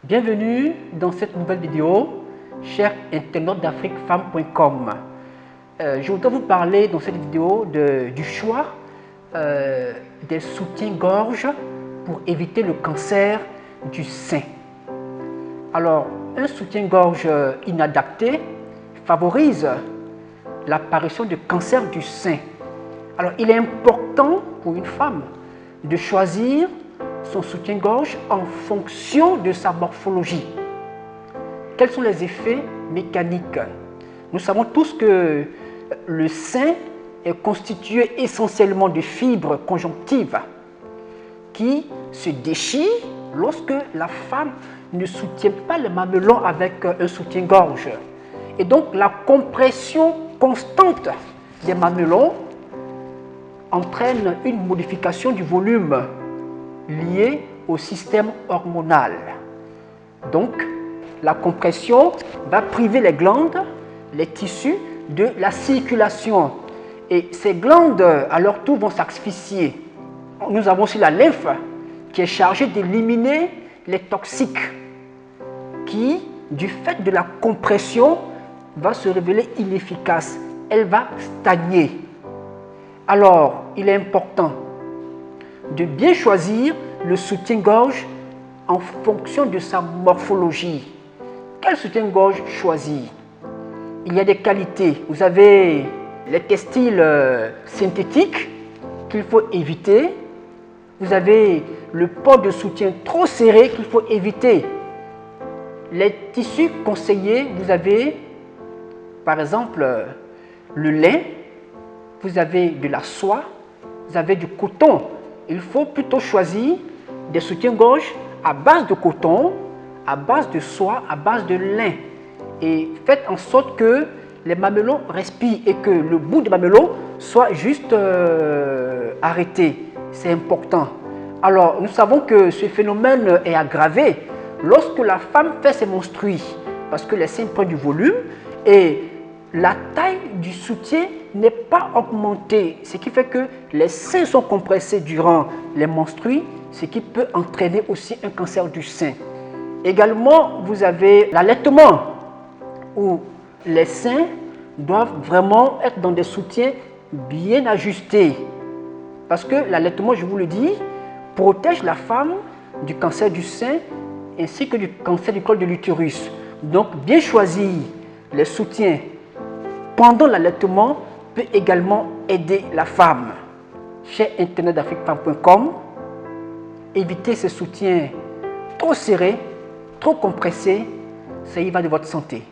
Bienvenue dans cette nouvelle vidéo, chers internautes d'afriquefemme.com. Je voudrais vous parler dans cette vidéo du choix des soutiens-gorge pour éviter le cancer du sein. Alors, un soutien-gorge inadapté favorise l'apparition de cancer du sein. Alors, il est important pour une femme de choisir son soutien-gorge en fonction de sa morphologie. Quels sont les effets mécaniques? Nous savons tous que le sein est constitué essentiellement de fibres conjonctives qui se déchirent lorsque la femme ne soutient pas le mamelon avec un soutien-gorge. Et donc la compression constante des mamelons entraîne une modification du volume lié au système hormonal. Donc, la compression va priver les glandes, les tissus de la circulation. Et ces glandes, à leur tour, vont s'asphyxier. Nous avons aussi la lymphe qui est chargée d'éliminer les toxiques qui, du fait de la compression, va se révéler inefficace. Elle va stagner. Alors, il est important de bien choisir le soutien-gorge en fonction de sa morphologie. Quel soutien-gorge choisir? Il y a des qualités. Vous avez les textiles synthétiques qu'il faut éviter. Vous avez le port de soutien trop serré qu'il faut éviter. Les tissus conseillés, vous avez par exemple le lin, vous avez de la soie, vous avez du coton. Il faut plutôt choisir des soutiens-gorge à base de coton, à base de soie, à base de lin. Et faites en sorte que les mamelons respirent et que le bout du mamelon soit juste arrêté. C'est important. Alors, nous savons que ce phénomène est aggravé lorsque la femme fait ses menstrues, parce que les seins prennent du volume et la taille du soutien n'est pas augmentée, ce qui fait que les seins sont compressés durant les menstrues, ce qui peut entraîner aussi un cancer du sein. Également, vous avez l'allaitement, où les seins doivent vraiment être dans des soutiens bien ajustés. Parce que l'allaitement, je vous le dis, protège la femme du cancer du sein ainsi que du cancer du col de l'utérus. Donc, bien choisir les soutiens pendant l'allaitement peut également aider la femme. Chez internautes d'afriquefemme.com, évitez ces soutiens trop serrés, trop compressés, ça y va de votre santé.